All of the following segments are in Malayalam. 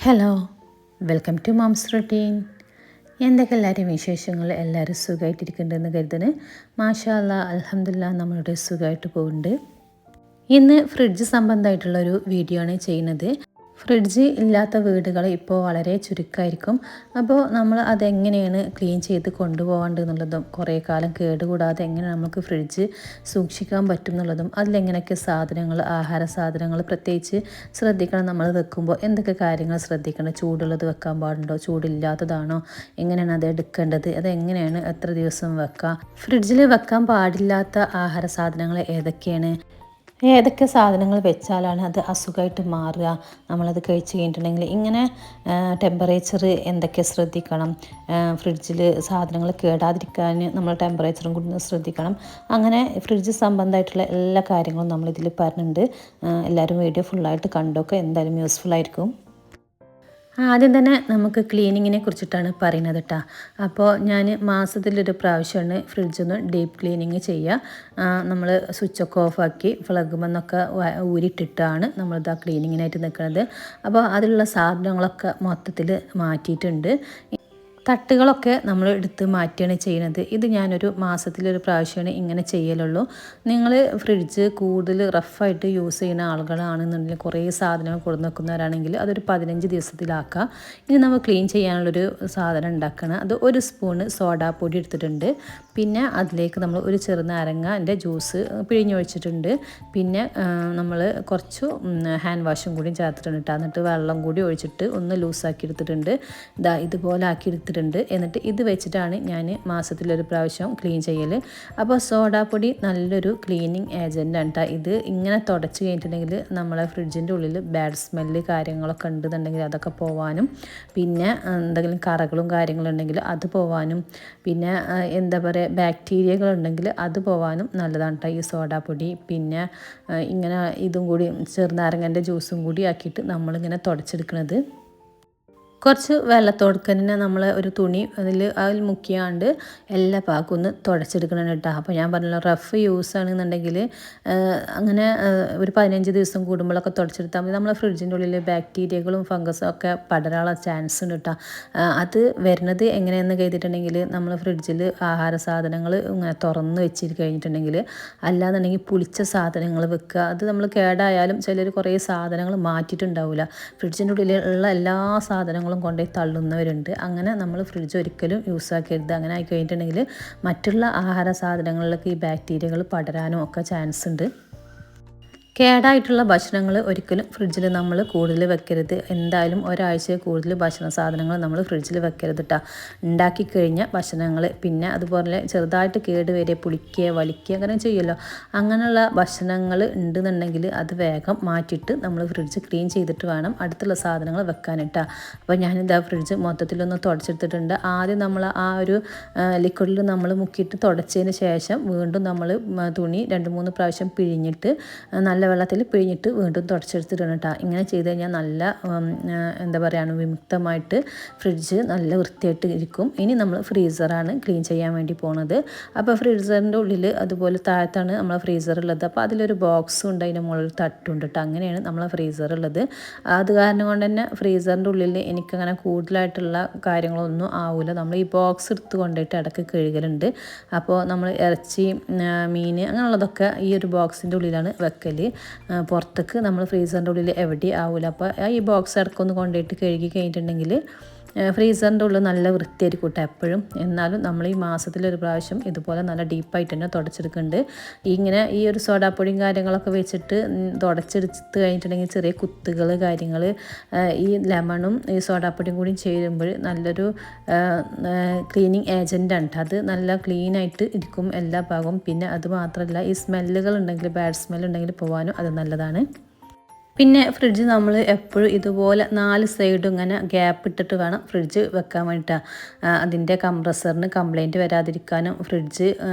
Hello, welcome to mom's routine. എന്തൊക്കെ എല്ലാവരും വിശേഷങ്ങൾ? എല്ലാവരും സുഖമായിട്ടിരിക്കുന്നുണ്ടെന്ന് കരുതുന്നു. മാഷാ അല്ലാ, അൽഹംദുലില്ലാ, നമ്മളുടെ സുഖമായിട്ട് പോകുന്നുണ്ട്. ഇന്ന് ഫ്രിഡ്ജ് സംബന്ധമായിട്ടുള്ളൊരു വീഡിയോ ആണ് ചെയ്യുന്നത്. ഫ്രിഡ്ജ് ഇല്ലാത്ത വീടുകൾ ഇപ്പോൾ വളരെ ചുരുക്കമായിരിക്കും. അപ്പോൾ നമ്മൾ അതെങ്ങനെയാണ് ക്ലീൻ ചെയ്ത് കൊണ്ടുപോകേണ്ടത് എന്നുള്ളതും കുറേ കാലം കേടുകൂടാതെ എങ്ങനെ നമുക്ക് ഫ്രിഡ്ജ് സൂക്ഷിക്കാൻ പറ്റും എന്നുള്ളതും അതിലെങ്ങനെയൊക്കെ സാധനങ്ങൾ, ആഹാര സാധനങ്ങൾ പ്രത്യേകിച്ച് ശ്രദ്ധിക്കണം. നമ്മൾ വെക്കുമ്പോൾ എന്തൊക്കെ കാര്യങ്ങൾ ശ്രദ്ധിക്കണം, ചൂടുള്ളത് വെക്കാൻ പാടുണ്ടോ, ചൂടില്ലാത്തതാണോ, എങ്ങനെയാണ് അത് എടുക്കേണ്ടത്, അതെങ്ങനെയാണ് എത്ര ദിവസം വെക്കാം, ഫ്രിഡ്ജിൽ വെക്കാൻ പാടില്ലാത്ത ആഹാര സാധനങ്ങൾ ഏതൊക്കെയാണ്, ഏതൊക്കെ സാധനങ്ങൾ വെച്ചാലാണ് അത് അസുഖമായിട്ട് മാറുക, നമ്മളത് കഴിച്ച് കഴിഞ്ഞിട്ടുണ്ടെങ്കിൽ ഇങ്ങനെ ടെമ്പറേച്ചർ എന്തൊക്കെ ശ്രദ്ധിക്കണം, ഫ്രിഡ്ജിൽ സാധനങ്ങൾ കേടാതിരിക്കാൻ നമ്മൾ ടെമ്പറേച്ചറും കൂടി ശ്രദ്ധിക്കണം. അങ്ങനെ ഫ്രിഡ്ജ് സംബന്ധമായിട്ടുള്ള എല്ലാ കാര്യങ്ങളും നമ്മളിതിൽ പറഞ്ഞിട്ടുണ്ട്. എല്ലാവരും വീഡിയോ ഫുള്ളായിട്ട് കണ്ടൊക്കെ എന്തായാലും യൂസ്ഫുൾ ആയിരിക്കും. ആദ്യം തന്നെ നമുക്ക് ക്ലീനിങ്ങിനെ കുറിച്ചിട്ടാണ് പറയുന്നത് കേട്ടോ. അപ്പോൾ ഞാൻ മാസത്തിലൊരു പ്രാവശ്യമാണ് ഫ്രിഡ്ജൊന്ന് ഡീപ്പ് ക്ലീനിങ് ചെയ്യുക. നമ്മൾ സ്വിച്ചൊക്കെ ഓഫാക്കി ഫ്ലഗുമെന്നൊക്കെ ഊരിയിട്ടിട്ടാണ് നമ്മളിത് ആ ക്ലീനിങ്ങിനായിട്ട് നിൽക്കുന്നത്. അപ്പോൾ അതിലുള്ള സാധനങ്ങളൊക്കെ മൊത്തത്തിൽ മാറ്റിയിട്ടുണ്ട്. തട്ടുകളൊക്കെ നമ്മൾ എടുത്ത് മാറ്റുകയാണ് ചെയ്യുന്നത്. ഇത് ഞാനൊരു മാസത്തിലൊരു പ്രാവശ്യമാണ് ഇങ്ങനെ ചെയ്യലുള്ളൂ. നിങ്ങൾ ഫ്രിഡ്ജ് കൂടുതൽ റഫായിട്ട് യൂസ് ചെയ്യുന്ന ആളുകളാണെന്നുണ്ടെങ്കിൽ, കുറേ സാധനങ്ങൾ കൊടുന്ന് വെക്കുന്നവരാണെങ്കിൽ അതൊരു 15 ദിവസത്തിലാക്കുക. ഇനി നമ്മൾ ക്ലീൻ ചെയ്യാനുള്ളൊരു സാധനം ഉണ്ടാക്കണം. അത് 1 സ്പൂണ് സോഡാപ്പൊടി എടുത്തിട്ടുണ്ട്. പിന്നെ അതിലേക്ക് നമ്മൾ ഒരു ചെറുനാരങ്ങൻ്റെ ജ്യൂസ് പിഴിഞ്ഞൊഴിച്ചിട്ടുണ്ട്. പിന്നെ നമ്മൾ കുറച്ച് ഹാൻഡ് വാഷും കൂടി ചേർത്തിട്ടുണ്ട്. എന്നിട്ട് വെള്ളം കൂടി ഒഴിച്ചിട്ട് ഒന്ന് ലൂസാക്കി എടുത്തിട്ടുണ്ട്. ഇതുപോലെ ആക്കി എടുത്തിട്ടുണ്ട്. എന്നിട്ട് ഇത് വെച്ചിട്ടാണ് ഞാൻ മാസത്തിലൊരു പ്രാവശ്യം ക്ലീൻ ചെയ്യൽ. അപ്പോൾ സോഡാപ്പൊടി നല്ലൊരു ക്ലീനിങ് ഏജൻറ്റാണ് കേട്ടോ. ഇത് ഇങ്ങനെ തുടച്ച് കഴിഞ്ഞിട്ടുണ്ടെങ്കിൽ നമ്മളെ ഫ്രിഡ്ജിൻ്റെ ഉള്ളിൽ ബാഡ് സ്മെല്ല് കാര്യങ്ങളൊക്കെ ഉണ്ടെന്നുണ്ടെങ്കിൽ അതൊക്കെ പോവാനും, പിന്നെ എന്തെങ്കിലും കറകളും കാര്യങ്ങളുണ്ടെങ്കിൽ അത് പോവാനും, പിന്നെ എന്താ പറയുക ബാക്ടീരിയകളുണ്ടെങ്കിൽ അത് പോവാനും നല്ലതാണ് കേട്ടോ ഈ സോഡാപ്പൊടി. പിന്നെ ഇങ്ങനെ ഇതും കൂടി ചെറുനാരങ്ങൻ്റെ ജ്യൂസും കൂടി ആക്കിയിട്ട് നമ്മളിങ്ങനെ തുടച്ചെടുക്കുന്നത്. കുറച്ച് വെള്ളത്തോടുക്ക് തന്നെ നമ്മൾ ഒരു തുണി അതിൽ മുക്കിയാണ്ട് എല്ലാ ഭാഗവും ഒന്ന് തുടച്ചെടുക്കണം കേട്ടോ. അപ്പോൾ ഞാൻ പറഞ്ഞല്ലോ, റഫ് യൂസ് ആണെന്നുണ്ടെങ്കിൽ അങ്ങനെ ഒരു 15 ദിവസം കൂടുമ്പോഴൊക്കെ തുടച്ചെടുത്താൽ മതി. നമ്മളെ ഫ്രിഡ്ജിൻ്റെ ഉള്ളിൽ ബാക്ടീരിയകളും ഫംഗസും ഒക്കെ പടരാനുള്ള ചാൻസ് ഉണ്ട് കേട്ടോ. അത് വരുന്നത് എങ്ങനെയെന്ന് കരുതിയിട്ടുണ്ടെങ്കിൽ, നമ്മൾ ഫ്രിഡ്ജിൽ ആഹാര സാധനങ്ങൾ ഇങ്ങനെ തുറന്ന് വെച്ചിട്ട് കഴിഞ്ഞിട്ടുണ്ടെങ്കിൽ, അല്ലാന്നുണ്ടെങ്കിൽ പുളിച്ച സാധനങ്ങൾ വെക്കുക. അത് നമ്മൾ കേടായാലും ചിലർ കുറേ സാധനങ്ങൾ മാറ്റിയിട്ടുണ്ടാവില്ല. ഫ്രിഡ്ജിൻ്റെ ഉള്ളിലുള്ള എല്ലാ സാധനങ്ങളും കൊണ്ടുപോയി തള്ളുന്നവരുണ്ട്. അങ്ങനെ നമ്മൾ ഫ്രിഡ്ജ് ഒരിക്കലും യൂസ് ആക്കരുത്. അങ്ങനെ ആയി കഴിഞ്ഞിട്ടുണ്ടെങ്കിൽ മറ്റുള്ള ആഹാര സാധനങ്ങളിലൊക്കെ ഈ ബാക്ടീരിയകൾ പടരാനും ഒക്കെ ചാൻസ് ഉണ്ട്. കേടായിട്ടുള്ള ഭക്ഷണങ്ങൾ ഒരിക്കലും ഫ്രിഡ്ജിൽ നമ്മൾ കൂടുതൽ വെക്കരുത്. എന്തായാലും ഒരാഴ്ചയിൽ കൂടുതൽ ഭക്ഷണ സാധനങ്ങൾ നമ്മൾ ഫ്രിഡ്ജിൽ വെക്കരുത് കേട്ടോ. ഉണ്ടാക്കി കഴിഞ്ഞ ഭക്ഷണങ്ങൾ, പിന്നെ അതുപോലെ ചെറുതായിട്ട് കേടുവരെ പുളിക്കുക വലിക്കുക അങ്ങനെ ചെയ്യുമല്ലോ, അങ്ങനെയുള്ള ഭക്ഷണങ്ങൾ ഉണ്ടെന്നുണ്ടെങ്കിൽ അത് വേഗം മാറ്റിയിട്ട് നമ്മൾ ഫ്രിഡ്ജ് ക്ലീൻ ചെയ്തിട്ട് വേണം അടുത്തുള്ള സാധനങ്ങൾ വെക്കാനിട്ടാ. അപ്പോൾ ഞാനിതാ ഫ്രിഡ്ജ് മൊത്തത്തിലൊന്ന് തുടച്ചെടുത്തിട്ടുണ്ട്. ആദ്യം നമ്മൾ ആ ഒരു ലിക്വിഡിൽ നമ്മൾ മുക്കിയിട്ട് തുടച്ചതിന് ശേഷം വീണ്ടും നമ്മൾ തുണി 2-3 പ്രാവശ്യം പിഴിഞ്ഞിട്ട് നല്ല വെള്ളത്തിൽ പിഴിഞ്ഞിട്ട് വീണ്ടും തുടച്ചെടുത്തിട്ടുണ്ട് കേട്ടോ. ഇങ്ങനെ ചെയ്ത് കഴിഞ്ഞാൽ നല്ല എന്താ പറയുക വിമുക്തമായിട്ട് ഫ്രിഡ്ജ് നല്ല വൃത്തിയായിട്ട് ഇരിക്കും. ഇനി നമ്മൾ ഫ്രീസറാണ് ക്ലീൻ ചെയ്യാൻ വേണ്ടി പോണത്. അപ്പോൾ ഫ്രീസറിൻ്റെ ഉള്ളിൽ അതുപോലെ താഴത്താണ് നമ്മളെ ഫ്രീസർ ഉള്ളത്. അപ്പോൾ അതിലൊരു ബോക്സും ഉണ്ട്, അതിൻ്റെ മുകളിൽ തട്ടുണ്ട് കേട്ടോ. അങ്ങനെയാണ് നമ്മളെ ഫ്രീസർ ഉള്ളത്. അത് കാരണം കൊണ്ട് തന്നെ ഫ്രീസറിൻ്റെ ഉള്ളിൽ എനിക്കങ്ങനെ കൂടുതലായിട്ടുള്ള കാര്യങ്ങളൊന്നും ആവില്ല. നമ്മൾ ഈ ബോക്സ് എടുത്ത് കൊണ്ടുപോയിട്ട് ഇടയ്ക്ക് കഴുകലുണ്ട്. അപ്പോൾ നമ്മൾ ഇറച്ചി, മീൻ അങ്ങനെയുള്ളതൊക്കെ ഈ ഒരു ബോക്സിൻ്റെ ഉള്ളിലാണ് വെക്കൽ. പുറത്തേക്ക് നമ്മൾ ഫ്രീസറിൻ്റെ ഉള്ളിൽ എവിടെയും ആവില്ല. അപ്പോൾ ഈ ബോക്സ് ഇടയ്ക്കൊന്ന് കൊണ്ടുപോയിട്ട് കഴുകി കഴിഞ്ഞിട്ടുണ്ടെങ്കിൽ ഫ്രീസറിൻ്റെ ഉള്ളിൽ നല്ല വൃത്തിയായിരിക്കും കേട്ടോ എപ്പോഴും. എന്നാലും നമ്മൾ ഈ മാസത്തിലൊരു പ്രാവശ്യം ഇതുപോലെ നല്ല ഡീപ്പായിട്ട് തന്നെ തുടച്ചെടുക്കുന്നുണ്ട്. ഇങ്ങനെ ഈ ഒരു സോഡാപ്പൊടിയും കാര്യങ്ങളൊക്കെ വെച്ചിട്ട് തുടച്ചെടുത്ത് കഴിഞ്ഞിട്ടുണ്ടെങ്കിൽ ചെറിയ കുത്തുകൾ കാര്യങ്ങൾ, ഈ ലെമണും ഈ സോഡാപ്പൊടിയും കൂടി ചേരുമ്പോൾ നല്ലൊരു ക്ലീനിങ് ഏജൻറ്റാണ് കേട്ടോ. അത് നല്ല ക്ലീനായിട്ട് ഇരിക്കും എല്ലാ ഭാഗവും. പിന്നെ അത് മാത്രമല്ല, ഈ സ്മെല്ലുകൾ ഉണ്ടെങ്കിൽ, ബാഡ് സ്മെല്ലുണ്ടെങ്കിൽ പോകാനും അത് നല്ലതാണ്. പിന്നെ ഫ്രിഡ്ജ് നമ്മൾ എപ്പോഴും ഇതുപോലെ 4 സൈഡും ഇങ്ങനെ ഗ്യാപ്പ് ഇട്ടിട്ട് വേണം ഫ്രിഡ്ജ് വെക്കാൻ വേണ്ടിയിട്ടാണ്. അതിൻ്റെ കംപ്രസറിന് കംപ്ലൈൻറ്റ് വരാതിരിക്കാനും ഫ്രിഡ്ജ്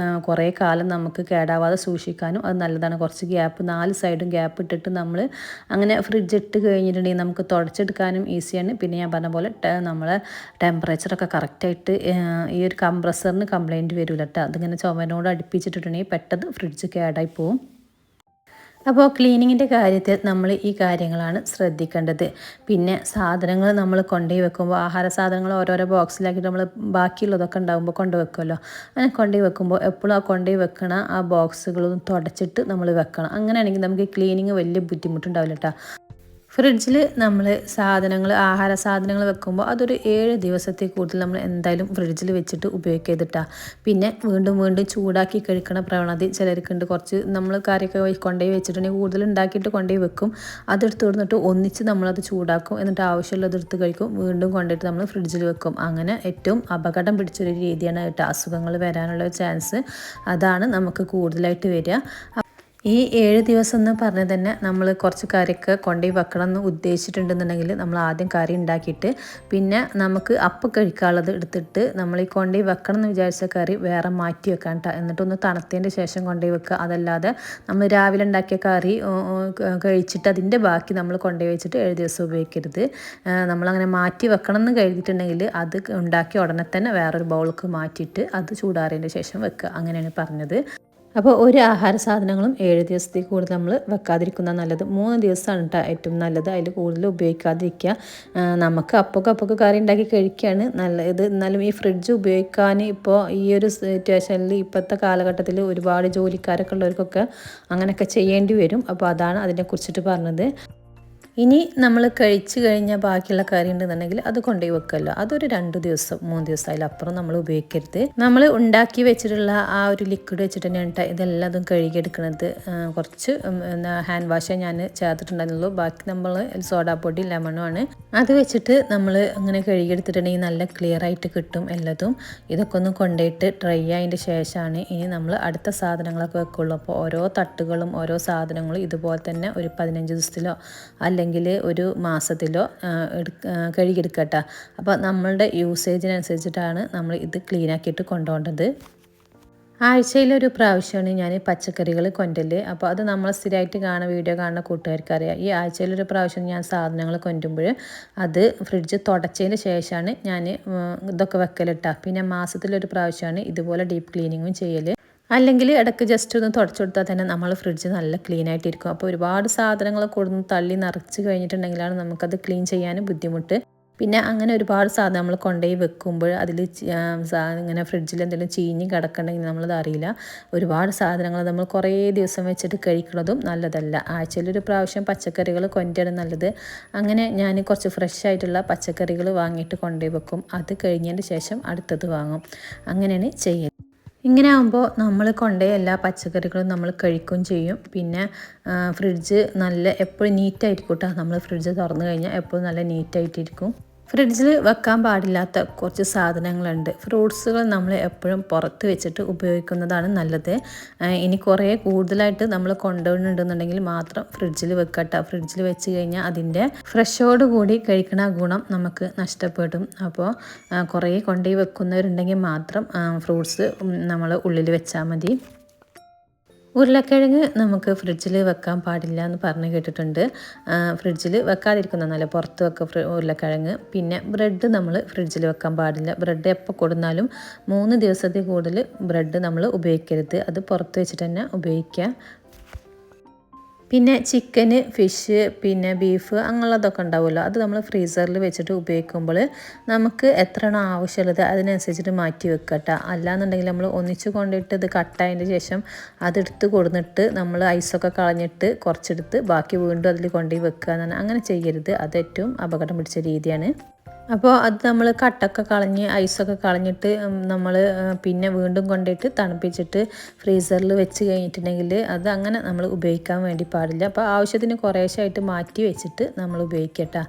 കുറേ കാലം നമുക്ക് കേടാവാതെ സൂക്ഷിക്കാനും അത് നല്ലതാണ്. കുറച്ച് ഗ്യാപ്പ് 4 സൈഡും ഗ്യാപ്പ് ഇട്ടിട്ട് നമ്മൾ അങ്ങനെ ഫ്രിഡ്ജ് ഇട്ട് കഴിഞ്ഞിട്ടുണ്ടെങ്കിൽ നമുക്ക് തുടച്ചെടുക്കാനും ഈസിയാണ്. പിന്നെ ഞാൻ പറഞ്ഞ പോലെ നമ്മളെ ടെമ്പറേച്ചറൊക്കെ കറക്റ്റായിട്ട് ഈ ഒരു കംപ്രസറിന് കംപ്ലൈൻറ്റ് വരില്ല കേട്ടോ. അതിങ്ങനെ ചുമരിനോട് അടുപ്പിച്ചിട്ടുണ്ടെങ്കിൽ പെട്ടെന്ന് ഫ്രിഡ്ജ് കേടായി പോവും. അപ്പോൾ ക്ലീനിങ്ങിൻ്റെ കാര്യത്തിൽ നമ്മൾ ഈ കാര്യങ്ങളാണ് ശ്രദ്ധിക്കേണ്ടത്. പിന്നെ സാധനങ്ങൾ നമ്മൾ കൊണ്ടുപോയി വെക്കുമ്പോൾ ആഹാര സാധനങ്ങൾ ഓരോരോ ബോക്സിലാക്കിയിട്ട് നമ്മൾ ബാക്കിയുള്ളതൊക്കെ ഉണ്ടാകുമ്പോൾ കൊണ്ടുവെക്കുമല്ലോ. അങ്ങനെ കൊണ്ടുപോയി വെക്കുമ്പോൾ എപ്പോഴും ആ കൊണ്ടുപോയി വെക്കണ ആ ബോക്സുകളൊന്നും തുടച്ചിട്ട് നമ്മൾ വെക്കണം. അങ്ങനെയാണെങ്കിൽ നമുക്ക് ക്ലീനിങ് വലിയ ബുദ്ധിമുട്ടുണ്ടാവില്ല കേട്ടോ. ഫ്രിഡ്ജിൽ നമ്മൾ ആഹാര സാധനങ്ങൾ വെക്കുമ്പോൾ അതൊരു 7 ദിവസത്തിൽ കൂടുതൽ നമ്മൾ എന്തായാലും ഫ്രിഡ്ജിൽ വെച്ചിട്ട് ഉപയോഗിക്കരുതിട്ടാ. പിന്നെ വീണ്ടും വീണ്ടും ചൂടാക്കി കഴിക്കണ പ്രവണത ചിലർക്കുണ്ട്. കുറച്ച് നമ്മൾ കറിയൊക്കെ കൊണ്ടുപോയി വെച്ചിട്ടുണ്ടെങ്കിൽ കൂടുതൽ ഉണ്ടാക്കിയിട്ട് കൊണ്ടുപോയി വെക്കും. അതെടുത്ത് കൊടുത്തിട്ട് ഒന്നിച്ച് നമ്മളത് ചൂടാക്കും, എന്നിട്ട് ആവശ്യമുള്ളത് എടുത്ത് കഴിക്കും, വീണ്ടും കൊണ്ടുപോയിട്ട് നമ്മൾ ഫ്രിഡ്ജിൽ വെക്കും. അങ്ങനെ ഏറ്റവും അപകടം പിടിച്ചൊരു രീതിയാണ് കേട്ടോ. അസുഖങ്ങൾ വരാനുള്ള ചാൻസ് അതാണ് നമുക്ക് കൂടുതലായിട്ട് വരിക. ഈ 7 ദിവസം എന്ന് പറഞ്ഞാൽ തന്നെ നമ്മൾ കുറച്ച് കറിയൊക്കെ കൊണ്ടുപോയി വെക്കണം എന്ന് ഉദ്ദേശിച്ചിട്ടുണ്ടെന്നുണ്ടെങ്കിൽ നമ്മൾ ആദ്യം കറി ഉണ്ടാക്കിയിട്ട് പിന്നെ നമുക്ക് അപ്പം കഴിക്കാനുള്ളത് എടുത്തിട്ട് നമ്മൾ ഈ കൊണ്ടുപോയി വെക്കണം എന്ന് വിചാരിച്ച കറി വേറെ മാറ്റി വെക്കാൻ കേട്ടോ. എന്നിട്ടൊന്ന് തണുത്തതിൻ്റെ ശേഷം കൊണ്ടുപോയി വെക്കുക. അതല്ലാതെ നമ്മൾ രാവിലെ ഉണ്ടാക്കിയ കറി കഴിച്ചിട്ട് അതിൻ്റെ ബാക്കി നമ്മൾ കൊണ്ടുപോയി വെച്ചിട്ട് 7 ദിവസം ഉപയോഗിക്കരുത്. നമ്മളങ്ങനെ മാറ്റി വെക്കണം എന്ന് കരുതിയിട്ടുണ്ടെങ്കിൽ അത് ഉണ്ടാക്കി ഉടനെ തന്നെ വേറൊരു ബൗൾക്ക് മാറ്റിയിട്ട് അത് ചൂടാറിയതിൻ്റെ ശേഷം വെക്കുക. അങ്ങനെയാണ് പറഞ്ഞത്. അപ്പോൾ ഒരു ആഹാര സാധനങ്ങളും 7 ദിവസത്തിൽ കൂടുതൽ നമ്മൾ വെക്കാതിരിക്കുന്ന നല്ലത്. 3 ദിവസമാണ് കേട്ടോ ഏറ്റവും നല്ലത്. അതിൽ കൂടുതൽ ഉപയോഗിക്കാതിരിക്കുക. നമുക്ക് അപ്പൊക്കെ കറി ഉണ്ടാക്കി കഴിക്കുകയാണ് നല്ലത്. എന്നാലും ഈ ഫ്രിഡ്ജ് ഉപയോഗിക്കാൻ ഇപ്പോൾ ഈ ഒരു സിറ്റുവേഷനിൽ ഇപ്പോഴത്തെ കാലഘട്ടത്തിൽ ഒരുപാട് ജോലിക്കാരൊക്കെ ഉള്ളവർക്കൊക്കെ അങ്ങനെയൊക്കെ ചെയ്യേണ്ടി വരും. അപ്പോൾ അതാണ് അതിനെക്കുറിച്ചിട്ട് പറഞ്ഞത്. ഇനി നമ്മൾ കഴിച്ചു കഴിഞ്ഞാൽ ബാക്കിയുള്ള കറി ഉണ്ടെന്നുണ്ടെങ്കിൽ അത് കൊണ്ടുപോയി വെക്കുമല്ലോ, അതൊരു 2 ദിവസം 3 ദിവസം അതിലപ്പുറം നമ്മൾ ഉപയോഗിക്കരുത്. നമ്മൾ ഉണ്ടാക്കി വെച്ചിട്ടുള്ള ആ ഒരു ലിക്വിഡ് വെച്ചിട്ട് തന്നെയാണ് ഇതെല്ലാതും കഴുകിയെടുക്കുന്നത്. കുറച്ച് ഹാൻഡ് വാഷേ ഞാൻ ചേർത്തിട്ടുണ്ടായിരുന്നുള്ളൂ. ബാക്കി നമ്മൾ സോഡാപ്പൊടി ലെമണുമാണ്. അത് വെച്ചിട്ട് നമ്മൾ അങ്ങനെ കഴുകിയെടുത്തിട്ടുണ്ടെങ്കിൽ നല്ല ക്ലിയർ ആയിട്ട് കിട്ടും എല്ലാതും. ഇതൊക്കെ ഒന്ന് കൊണ്ടുപോയിട്ട് ഡ്രൈ ആയതിൻ്റെ ശേഷമാണ് ഇനി നമ്മൾ അടുത്ത സാധനങ്ങളൊക്കെ വെക്കുള്ളൂ. അപ്പോൾ ഓരോ തട്ടുകളും ഓരോ സാധനങ്ങളും ഇതുപോലെ തന്നെ ഒരു 15 ദിവസത്തിലോ അല്ലെങ്കിൽ ഒരു മാസത്തിലോ കഴുകിയെടുക്കട്ടെ. അപ്പോൾ നമ്മളുടെ യൂസേജിനനുസരിച്ചിട്ടാണ് നമ്മൾ ഇത് ക്ലീൻ ആക്കിയിട്ട് കൊണ്ടുപോകേണ്ടത്. ആഴ്ചയിലൊരു പ്രാവശ്യമാണ് ഞാൻ പച്ചക്കറികൾ കൊണ്ടുവരൽ. അപ്പോൾ അത് നമ്മൾ സ്ഥിരമായിട്ട് വീഡിയോ കാണുന്ന കൂട്ടുകാർക്കറിയാം. ഈ ആഴ്ചയിലൊരു പ്രാവശ്യം ഞാൻ സാധനങ്ങൾ കൊണ്ടുമ്പോൾ അത് ഫ്രിഡ്ജ് തുടച്ചതിന് ശേഷമാണ് ഞാൻ ഇതൊക്കെ വെക്കലിട്ടാ. പിന്നെ മാസത്തിലൊരു പ്രാവശ്യമാണ് ഇതുപോലെ ഡീപ്പ് ക്ലീനിങ്ങും ചെയ്യൽ. അല്ലെങ്കിൽ ഇടയ്ക്ക് ജസ്റ്റ് ഒന്ന് തുടച്ചു കൊടുത്താൽ തന്നെ നമ്മൾ ഫ്രിഡ്ജ് നല്ല ക്ലീൻ ആയിട്ടിരിക്കും. അപ്പോൾ ഒരുപാട് സാധനങ്ങൾ കൊടുന്ന് തള്ളി നിറച്ച് കഴിഞ്ഞിട്ടുണ്ടെങ്കിലാണ് നമുക്കത് ക്ലീൻ ചെയ്യാൻ ബുദ്ധിമുട്ട്. പിന്നെ അങ്ങനെ ഒരുപാട് സാധനം നമ്മൾ കൊണ്ടുപോയി വെക്കുമ്പോൾ അതിൽ ഇങ്ങനെ ഫ്രിഡ്ജിൽ എന്തെങ്കിലും ചീഞ്ഞ് കിടക്കണമെങ്കിൽ നമ്മളത് അറിയില്ല. ഒരുപാട് സാധനങ്ങൾ നമ്മൾ കുറേ ദിവസം വെച്ചിട്ട് കഴിക്കുന്നതും നല്ലതല്ല. ആഴ്ചയിലൊരു പ്രാവശ്യം പച്ചക്കറികൾ കൊണ്ടുവരാൻ നല്ലത്. അങ്ങനെ ഞാൻ കുറച്ച് ഫ്രഷ് ആയിട്ടുള്ള പച്ചക്കറികൾ വാങ്ങിയിട്ട് കൊണ്ടുപോയി വെക്കും. അത് കഴിഞ്ഞതിന് ശേഷം അടുത്തത് വാങ്ങും. അങ്ങനെയാണ് ചെയ്യുന്നത്. ഇങ്ങനെ ആകുമ്പോൾ നമ്മൾ കൊണ്ടുപോയ എല്ലാ പച്ചക്കറികളും നമ്മൾ കഴിക്കുകയും ചെയ്യും. പിന്നെ ഫ്രിഡ്ജ് നല്ല എപ്പോഴും നീറ്റായിരിക്കും കേട്ടോ. നമ്മൾ ഫ്രിഡ്ജ് തുറന്നു കഴിഞ്ഞാൽ എപ്പോഴും നല്ല നീറ്റായിട്ടിരിക്കും. ഫ്രിഡ്ജിൽ വെക്കാൻ പാടില്ലാത്ത കുറച്ച് സാധനങ്ങളുണ്ട്. ഫ്രൂട്ട്സുകൾ നമ്മൾ എപ്പോഴും പുറത്ത് വെച്ചിട്ട് ഉപയോഗിക്കുന്നതാണ് നല്ലത്. ഇനി കുറേ കൂടുതലായിട്ട് നമ്മൾ കൊണ്ടുപോകുന്നുണ്ടെന്നുണ്ടെങ്കിൽ മാത്രം ഫ്രിഡ്ജിൽ വെക്കട്ടെ. ഫ്രിഡ്ജിൽ വെച്ച് കഴിഞ്ഞാൽ അതിൻ്റെ ഫ്രഷോട് കൂടി കഴിക്കണ ഗുണം നമുക്ക് നഷ്ടപ്പെടും. അപ്പോൾ കുറേ കൊണ്ടുപോയി വെക്കുന്നവരുണ്ടെങ്കിൽ മാത്രം ഫ്രൂട്ട്സ് നമ്മൾ ഉള്ളിൽ വെച്ചാൽ മതി. ഉരുളക്കിഴങ്ങ് നമുക്ക് ഫ്രിഡ്ജിൽ വെക്കാൻ പാടില്ല എന്ന് പറഞ്ഞ് കേട്ടിട്ടുണ്ട്. ഫ്രിഡ്ജിൽ വെക്കാതിരിക്കുന്ന നല്ല പുറത്ത് വെക്കുക ഉരുളക്കിഴങ്ങ്. പിന്നെ ബ്രെഡ് നമ്മൾ ഫ്രിഡ്ജിൽ വെക്കാൻ പാടില്ല. ബ്രെഡ് എപ്പോൾ കൊടുന്നാലും 3 ദിവസത്തിൽ കൂടുതൽ ബ്രെഡ് നമ്മൾ ഉപയോഗിക്കരുത്. അത് പുറത്ത് വെച്ചിട്ട് തന്നെ ഉപയോഗിക്കുക. പിന്നെ ചിക്കന്, ഫിഷ്, പിന്നെ ബീഫ് അങ്ങനെയുള്ളതൊക്കെ ഉണ്ടാവുമല്ലോ, അത് നമ്മൾ ഫ്രീസറിൽ വെച്ചിട്ട് ഉപയോഗിക്കുമ്പോൾ നമുക്ക് എത്രയാണോ ആവശ്യമുള്ളത് അതിനനുസരിച്ചിട്ട് മാറ്റി വെക്കട്ടെ. അല്ലാന്നുണ്ടെങ്കിൽ നമ്മൾ ഒന്നിച്ച് കൊണ്ടിട്ട് ഇത് കട്ടായതിൻ്റെ ശേഷം അതെടുത്ത് കൊടുത്തിട്ട് നമ്മൾ ഐസൊക്കെ കളഞ്ഞിട്ട് കുറച്ചെടുത്ത് ബാക്കി വീണ്ടും അതിൽ കൊണ്ടുപോയി വെക്കുക എന്നാണ്. അങ്ങനെ ചെയ്യരുത്. അത് ഏറ്റവും അപകടം പിടിച്ച രീതിയാണ്. അപ്പോൾ അത് നമ്മൾ കട്ടൊക്കെ കളഞ്ഞ് ഐസൊക്കെ കളഞ്ഞിട്ട് നമ്മൾ പിന്നെ വീണ്ടും കൊണ്ടുപോയിട്ട് തണുപ്പിച്ചിട്ട് ഫ്രീസറിൽ വെച്ച് കഴിഞ്ഞിട്ടുണ്ടെങ്കിൽ അത് അങ്ങനെ നമ്മൾ ഉപയോഗിക്കാൻ വേണ്ടി പാടില്ല. അപ്പോൾ ആവശ്യത്തിന് കുറേശ്ശായിട്ട് മാറ്റി വെച്ചിട്ട് നമ്മൾ ഉപയോഗിക്കട്ടെ.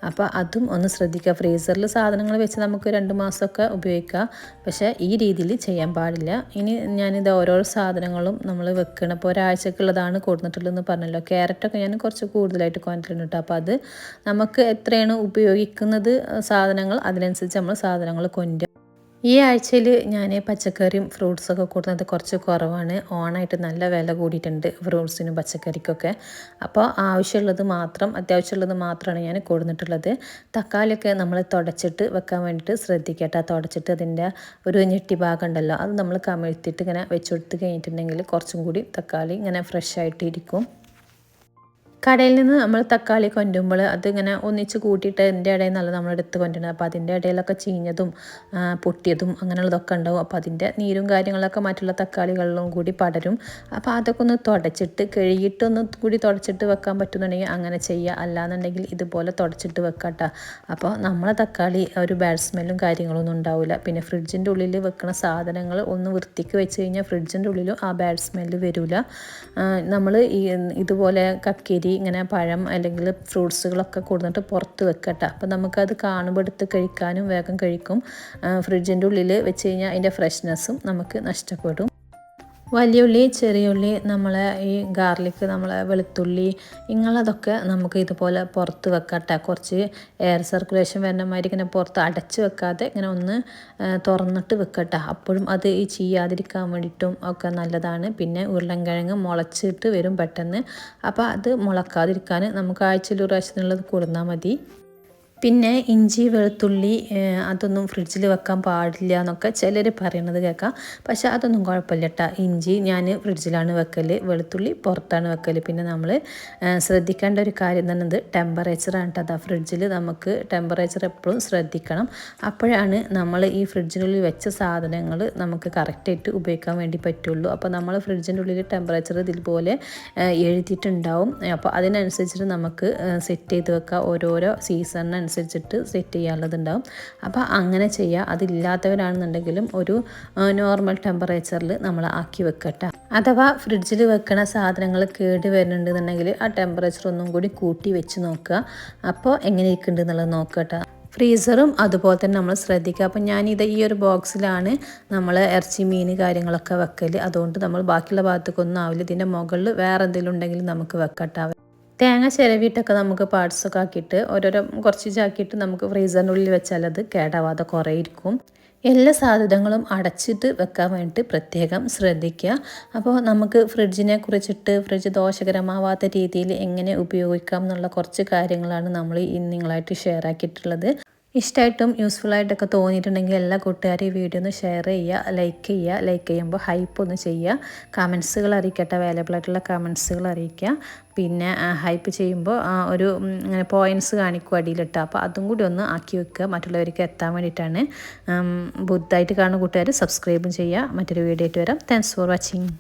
അപ്പോൾ അതും ഒന്ന് ശ്രദ്ധിക്കുക. ഫ്രീസറിൽ സാധനങ്ങൾ വെച്ച് നമുക്ക് 2 മാസമൊക്കെ ഉപയോഗിക്കാം. പക്ഷേ ഈ രീതിയിൽ ചെയ്യാൻ പാടില്ല. ഇനി ഞാനിത് ഓരോ സാധനങ്ങളും നമ്മൾ വെക്കണം. ഇപ്പോൾ ഒരാഴ്ചക്കുള്ളതാണ് കൊടുത്തിട്ടുള്ളതെന്ന് പറഞ്ഞല്ലോ. ക്യാരറ്റൊക്കെ ഞാൻ കുറച്ച് കൂടുതലായിട്ട് കൊണ്ടിട്ടുണ്ട് കേട്ടോ. അപ്പോൾ അത് നമുക്ക് എത്രയാണ് ഉപയോഗിക്കുന്നത് സാധനങ്ങൾ അതിനനുസരിച്ച് നമ്മൾ സാധനങ്ങൾ കൊണ്ടുവരും. ഈ ആഴ്ചയിൽ ഞാൻ പച്ചക്കറിയും ഫ്രൂട്ട്സൊക്കെ കൂടുന്നത് കുറച്ച് കുറവാണ്. ഓണായിട്ട് നല്ല വില കൂടിയിട്ടുണ്ട് ഫ്രൂട്ട്സിനും പച്ചക്കറിക്കൊക്കെ. അപ്പോൾ ആവശ്യമുള്ളത് മാത്രം അത്യാവശ്യമുള്ളത് മാത്രമാണ് ഞാൻ കൊടുത്തിട്ടുള്ളത്. തക്കാളിയൊക്കെ നമ്മൾ തുടച്ചിട്ട് വെക്കാൻ വേണ്ടിയിട്ട് ശ്രദ്ധിക്കട്ടെ. തുടച്ചിട്ട് അതിൻ്റെ ഒരു ഞെട്ടി ഭാഗം ഉണ്ടല്ലോ, അത് നമ്മൾ കമിഴ്ത്തിയിട്ട് ഇങ്ങനെ വെച്ചെടുത്ത് കഴിഞ്ഞിട്ടുണ്ടെങ്കിൽ കുറച്ചും കൂടി തക്കാളി ഇങ്ങനെ ഫ്രഷ് ആയിട്ടിരിക്കും. കടയിൽ നിന്ന് നമ്മൾ തക്കാളി കൊണ്ടുമ്പോൾ അതിങ്ങനെ ഒന്നിച്ച് കൂട്ടിയിട്ട് അതിൻ്റെ ഇടയിൽ നല്ല നമ്മൾ എടുത്ത് കൊണ്ടുവരണം. അപ്പോൾ അതിൻ്റെ ഇടയിലൊക്കെ ചീഞ്ഞതും പൊട്ടിയതും അങ്ങനെയുള്ളതൊക്കെ ഉണ്ടാവും. അപ്പോൾ അതിൻ്റെ നീരും കാര്യങ്ങളൊക്കെ മറ്റുള്ള തക്കാളികളിലും കൂടി പടരും. അപ്പോൾ അതൊക്കെ ഒന്ന് തുടച്ചിട്ട് കഴുകിയിട്ടൊന്ന് കൂടി തുടച്ചിട്ട് വെക്കാൻ പറ്റുന്നുണ്ടെങ്കിൽ അങ്ങനെ ചെയ്യുക. അല്ലാന്നുണ്ടെങ്കിൽ ഇതുപോലെ തുടച്ചിട്ട് വെക്കാട്ടോ. അപ്പോൾ നമ്മളെ തക്കാളി ഒരു ബാഡ് സ്മെല്ലും കാര്യങ്ങളൊന്നും ഉണ്ടാവില്ല. പിന്നെ ഫ്രിഡ്ജിൻ്റെ ഉള്ളിൽ വെക്കുന്ന സാധനങ്ങൾ ഒന്ന് വൃത്തിക്ക് വെച്ച് കഴിഞ്ഞാൽ ഫ്രിഡ്ജിൻ്റെ ഉള്ളിലും ആ ബാഡ് സ്മെല്ല് വരില്ല. നമ്മൾ ഇതുപോലെ കക്കിരി ഇങ്ങനെ പഴം അല്ലെങ്കിൽ ഫ്രൂട്ട്സുകളൊക്കെ കൊടുത്തിട്ട് പുറത്ത് വെക്കട്ടെ. അപ്പോൾ നമുക്കത് കാണുമ്പോൾ എടുത്ത് കഴിക്കാനും വേഗം കഴിക്കും. ഫ്രിഡ്ജിൻ്റെ ഉള്ളിൽ വെച്ച് കഴിഞ്ഞാൽ അതിൻ്റെ ഫ്രഷ്നെസ്സും നമുക്ക് നഷ്ടപ്പെടും. വലിയ ഉള്ളി, ചെറിയ ഉള്ളി, നമ്മളെ ഈ ഗാർലിക്, നമ്മളെ വെളുത്തുള്ളി ഇങ്ങനതൊക്കെ നമുക്ക് ഇതുപോലെ പുറത്ത് വെക്കട്ടെ. കുറച്ച് എയർ സർക്കുലേഷൻ വരുന്ന മാതിരി ഇങ്ങനെ പുറത്ത് അടച്ച് വെക്കാതെ ഇങ്ങനെ ഒന്ന് തുറന്നിട്ട് വെക്കട്ടെ. അപ്പോഴും അത് ഈ ചീയാതിരിക്കാൻ വേണ്ടിയിട്ടും ഒക്കെ നല്ലതാണ്. പിന്നെ ഉരുളൻകിഴങ്ങ് മുളച്ചിട്ട് വരും പെട്ടെന്ന്. അപ്പോൾ അത് മുളക്കാതിരിക്കാൻ നമുക്ക് ആഴ്ചയിൽ ഒരു പ്രാവശ്യത്തിനുള്ളത് കൊടുന്നാൽ മതി. പിന്നെ ഇഞ്ചി, വെളുത്തുള്ളി അതൊന്നും ഫ്രിഡ്ജിൽ വെക്കാൻ പാടില്ല എന്നൊക്കെ ചിലർ പറയണത് കേൾക്കാം. പക്ഷേ അതൊന്നും കുഴപ്പമില്ല കേട്ടോ. ഇഞ്ചി ഞാൻ ഫ്രിഡ്ജിലാണ് വെക്കൽ, വെളുത്തുള്ളി പുറത്താണ് വെക്കൽ. പിന്നെ നമ്മൾ ശ്രദ്ധിക്കേണ്ട ഒരു കാര്യം തന്നെ ടെമ്പറേച്ചറാണ് കേട്ടോ. അതാ ഫ്രിഡ്ജിൽ നമുക്ക് ടെമ്പറേച്ചർ എപ്പോഴും ശ്രദ്ധിക്കണം. അപ്പോഴാണ് നമ്മൾ ഈ ഫ്രിഡ്ജിനുള്ളിൽ വെച്ച സാധനങ്ങൾ നമുക്ക് കറക്റ്റായിട്ട് ഉപയോഗിക്കാൻ വേണ്ടി പറ്റുള്ളൂ. അപ്പോൾ നമ്മൾ ഫ്രിഡ്ജിൻ്റെ ഉള്ളിൽ ടെമ്പറേച്ചർ ഇതുപോലെ എഴുതിയിട്ടുണ്ടാവും. അപ്പോൾ അതിനനുസരിച്ചിട്ട് നമുക്ക് സെറ്റ് ചെയ്ത് വെക്കാം. ഓരോരോ സീസണിന് അനുസരിച്ചിട്ട് സെറ്റ് ചെയ്യാനുള്ളതുണ്ടാവും. അപ്പോൾ അങ്ങനെ ചെയ്യുക. അതില്ലാത്തവരാണെന്നുണ്ടെങ്കിലും ഒരു നോർമൽ ടെമ്പറേച്ചറിൽ നമ്മൾ ആക്കി വെക്കട്ടെ. അഥവാ ഫ്രിഡ്ജിൽ വെക്കണ സാധനങ്ങൾ കേട് വരുന്നുണ്ടെന്നുണ്ടെങ്കിൽ ആ ടെമ്പറേച്ചർ ഒന്നും കൂടി കൂട്ടി വെച്ച് നോക്കുക. അപ്പോൾ എങ്ങനെ ഇരിക്കുന്നുണ്ട് എന്നുള്ളത് നോക്കട്ടെ. ഫ്രീസറും അതുപോലെ തന്നെ നമ്മൾ ശ്രദ്ധിക്കുക. അപ്പോൾ ഞാനിത് ഈ ഒരു ബോക്സിലാണ് നമ്മൾ ഇറച്ചി, മീൻ കാര്യങ്ങളൊക്കെ വെക്കൽ. അതുകൊണ്ട് നമ്മൾ ബാക്കിയുള്ള ഭാഗത്തേക്കൊന്നും ആവില്ല. ഇതിൻ്റെ മുകളിൽ വേറെ എന്തെങ്കിലും ഉണ്ടെങ്കിൽ നമുക്ക് വെക്കട്ടെ. തേങ്ങ ചിരവിയിട്ടൊക്കെ നമുക്ക് പാർട്സൊക്കെ ആക്കിയിട്ട് ഓരോരോ കുറച്ചാക്കിയിട്ട് നമുക്ക് ഫ്രീസറിൻ്റെ ഉള്ളിൽ വെച്ചാൽ അത് കേടാവാതെ കുറേ ഇരിക്കും. എല്ലാ സാധനങ്ങളും അടച്ചിട്ട് വെക്കാൻ വേണ്ടിയിട്ട് പ്രത്യേകം ശ്രദ്ധിക്കുക. അപ്പോൾ നമുക്ക് ഫ്രിഡ്ജിനെ കുറിച്ചിട്ട് ഫ്രിഡ്ജ് ദോഷകരമാവാത്ത രീതിയിൽ എങ്ങനെ ഉപയോഗിക്കാം എന്നുള്ള കുറച്ച് കാര്യങ്ങളാണ് നമ്മൾ ഇന്ന് നിങ്ങളായിട്ട് ഷെയർ ആക്കിയിട്ടുള്ളത്. ഇഷ്ടമായിട്ടും യൂസ്ഫുള്ളായിട്ടൊക്കെ തോന്നിയിട്ടുണ്ടെങ്കിൽ എല്ലാ കൂട്ടുകാരും ഈ വീഡിയോ ഒന്ന് ഷെയർ ചെയ്യുക, ലൈക്ക് ചെയ്യുക. ലൈക്ക് ചെയ്യുമ്പോൾ ഹൈപ്പ് ഒന്ന് ചെയ്യുക. കമൻസുകൾ അറിയിക്കട്ടെ, അവൈലബിൾ ആയിട്ടുള്ള കമൻസുകൾ അറിയിക്കുക. പിന്നെ ഹൈപ്പ് ചെയ്യുമ്പോൾ ഒരു പോയിൻറ്റ്സ് കാണിക്കും അടിയിലിട്ട്. അപ്പോൾ അതും കൂടി ഒന്ന് ആക്കി വെക്കുക, മറ്റുള്ളവർക്ക് എത്താൻ വേണ്ടിയിട്ടാണ്. ബുദ്ധായിട്ട് കാണുന്ന കൂട്ടുകാർ സബ്സ്ക്രൈബും ചെയ്യുക. മറ്റൊരു വീഡിയോ ആയിട്ട് വരാം. Thanks for watching.